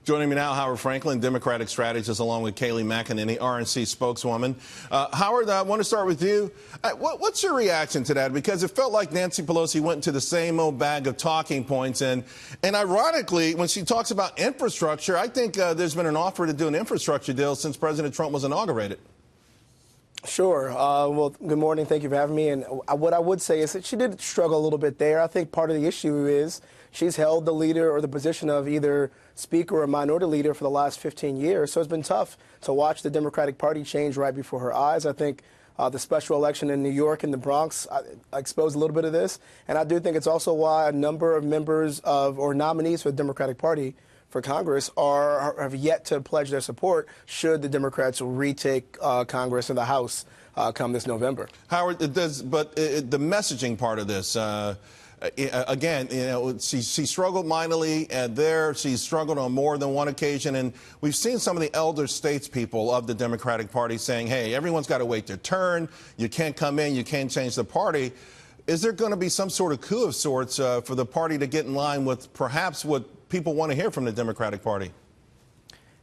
Joining me now, Howard Franklin, Democratic strategist, along with Kayleigh McEnany, RNC spokeswoman. Howard, I want to start with you. What's your reaction to that? Because it felt like Nancy Pelosi went into the same old bag of talking points. And ironically, when she talks about infrastructure, I think there's been an offer to do an infrastructure deal since President Trump was inaugurated. Sure. Well, good morning. Thank you for having me. And what I would say is that she did struggle a little bit there. I think part of the issue is she's held the leader or the position of either speaker or minority leader for the last 15 years. So it's been tough to watch the Democratic Party change right before her eyes. I think the special election in New York and the Bronx exposed a little bit of this. And I do think it's also why a number of members of or nominees for the Democratic Party for Congress have yet to pledge their support should the Democrats retake Congress and the House come this November. Howard, the messaging part of this, again, you know, she struggled mightily there. She struggled on more than one occasion. And we've seen some of the elder statespeople of the Democratic Party saying, hey, everyone's got to wait their turn. You can't come in. You can't change the party. Is there going to be some sort of coup of sorts for the party to get in line with perhaps what people want to hear from the Democratic Party?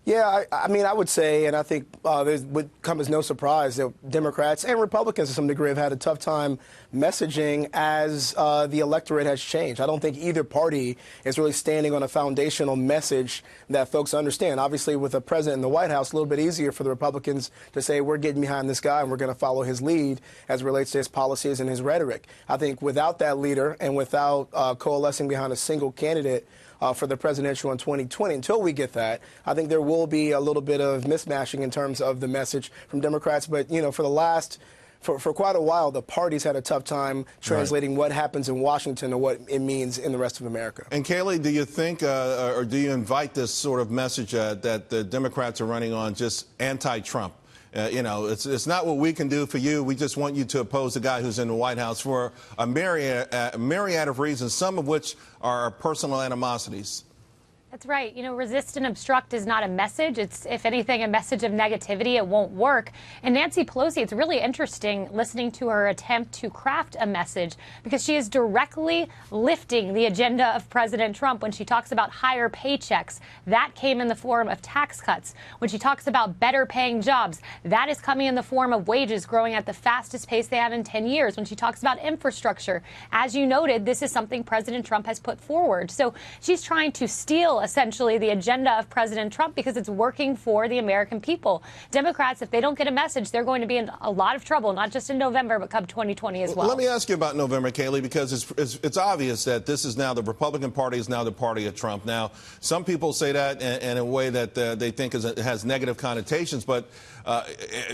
Yeah, I mean, I would say, and I think it would come as no surprise that Democrats and Republicans to some degree have had a tough time messaging as the electorate has changed. I don't think either party is really standing on a foundational message that folks understand. Obviously, with a president in the White House, a little bit easier for the Republicans to say, we're getting behind this guy and we're going to follow his lead as it relates to his policies and his rhetoric. I think without that leader and without coalescing behind a single candidate for the presidential in 2020. Until we get that, I think there will be a little bit of mismatching in terms of the message from Democrats. But, you know, for quite a while, the parties had a tough time translating what happens in Washington to what it means in the rest of America. And Kayleigh, do you think or do you invite this sort of message that the Democrats are running on just anti-Trump? You know, it's not what we can do for you. We just want you to oppose the guy who's in the White House for a myriad of reasons, some of which are personal animosities. That's right. You know, resist and obstruct is not a message. It's, if anything, a message of negativity. It won't work. And Nancy Pelosi, it's really interesting listening to her attempt to craft a message because she is directly lifting the agenda of President Trump when she talks about higher paychecks. That came in the form of tax cuts. When she talks about better paying jobs, that is coming in the form of wages growing at the fastest pace they have in 10 years. When she talks about infrastructure, as you noted, this is something President Trump has put forward. So she's trying to steal essentially the agenda of President Trump because it's working for the American people. Democrats, if they don't get a message, they're going to be in a lot of trouble, not just in November, but come 2020 as well. Let me ask you about November, Kayleigh, because it's obvious that this is now the Republican Party is now the party of Trump. Now, some people say that in a way that they think has negative connotations, but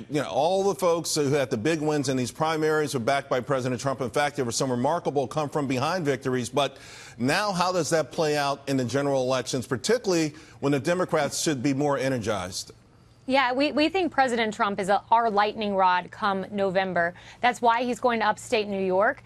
you know, all the folks who had the big wins in these primaries were backed by President Trump. In fact, there were some remarkable come from behind victories. But now how does that play out in the general elections, particularly when the Democrats should be more energized? Yeah, we think President Trump is our lightning rod come November. That's why he's going to upstate New York.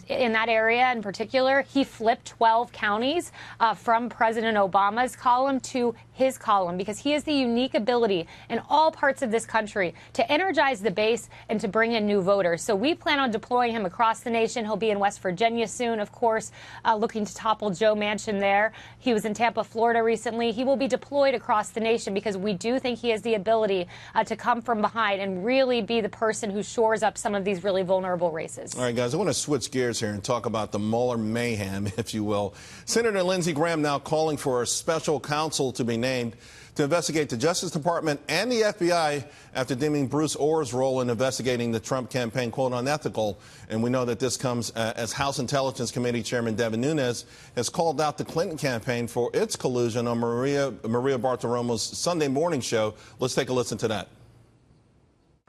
In that area in particular, he flipped 12 counties from President Obama's column to his column because he has the unique ability in all parts of this country to energize the base and to bring in new voters. So we plan on deploying him across the nation. He'll be in West Virginia soon, of course, looking to topple Joe Manchin there. He was in Tampa, Florida recently. He will be deployed across the nation because we do think he has the ability to come from behind and really be the person who shores up some of these really vulnerable races. All right, guys, I want to switch gears here and talk about the Mueller mayhem, if you will. Senator Lindsey Graham now calling for a special counsel to be named to investigate the Justice Department and the FBI after deeming Bruce Orr's role in investigating the Trump campaign, quote, unethical. And we know that this comes as House Intelligence Committee Chairman Devin Nunes has called out the Clinton campaign for its collusion on Maria Bartiromo's Sunday morning show. Let's take a listen to that.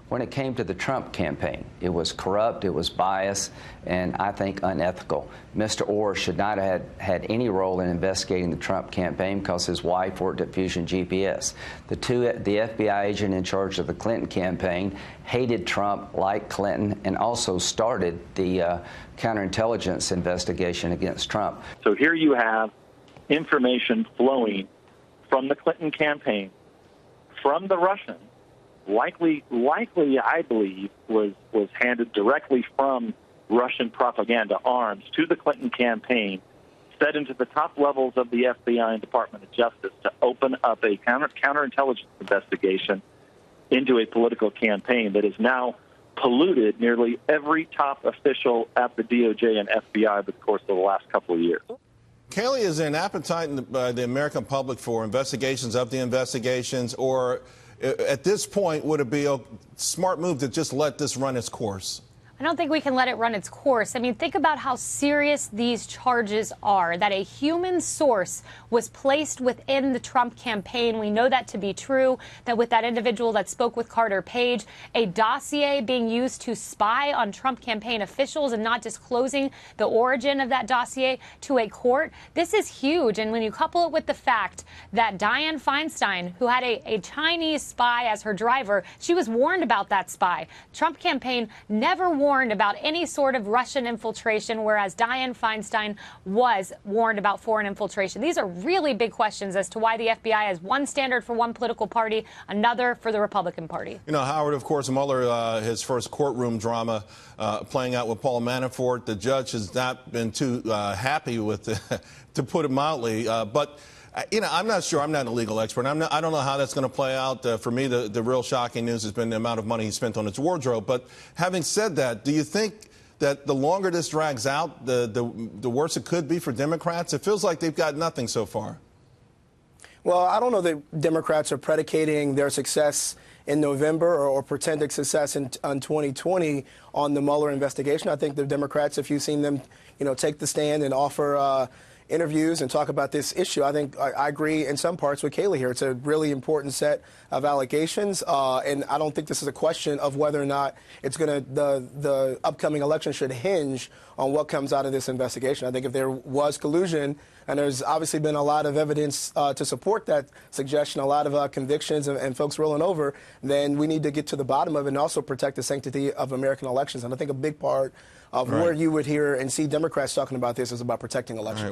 When it came to the Trump campaign, it was corrupt, it was biased, and I think unethical. Mr. Orr should not have had any role in investigating the Trump campaign because his wife worked at Fusion GPS. The FBI agent in charge of the Clinton campaign hated Trump, liked Clinton, and also started the counterintelligence investigation against Trump. So here you have information flowing from the Clinton campaign, from the Russians, likely, I believe, was handed directly from Russian propaganda arms to the Clinton campaign said into the top levels of the FBI and Department of Justice to open up a counterintelligence investigation into a political campaign that has now polluted nearly every top official at the DOJ and FBI over the course of the last couple of years. Kayleigh, is there an appetite by the American public for investigations of the investigations, or at this point would it be a smart move to just let this run its course? I don't think we can let it run its course. I mean, think about how serious these charges are, that a human source was placed within the Trump campaign. We know that to be true, that with that individual that spoke with Carter Page, a dossier being used to spy on Trump campaign officials and not disclosing the origin of that dossier to a court. This is huge. And when you couple it with the fact that Dianne Feinstein, who had a Chinese spy as her driver, she was warned about that spy. Trump campaign never warned about any sort of Russian infiltration, whereas Dianne Feinstein was warned about foreign infiltration. These are really big questions as to why the FBI has one standard for one political party, another for the Republican Party. You know, Howard, of course, Mueller, his first courtroom drama playing out with Paul Manafort. The judge has not been too happy with it, to put it mildly. But you know, I'm not sure. I'm not a legal expert. I don't know how that's going to play out. For me, the real shocking news has been the amount of money he spent on his wardrobe. But having said that, do you think that the longer this drags out, the worse it could be for Democrats? It feels like they've got nothing so far. Well, I don't know that Democrats are predicating their success in November or pretended success in 2020 on the Mueller investigation. I think the Democrats, if you've seen them, you know, take the stand and offer interviews and talk about this issue, I think I agree in some parts with Kayleigh here. It's a really important set of allegations, and I don't think this is a question of whether or not it's going to the upcoming election should hinge on what comes out of this investigation. I think if there was collusion, and there's obviously been a lot of evidence to support that suggestion, a lot of convictions and folks rolling over, then we need to get to the bottom of it and also protect the sanctity of American elections. And I think a big part of where you would hear and see Democrats talking about this is about protecting elections.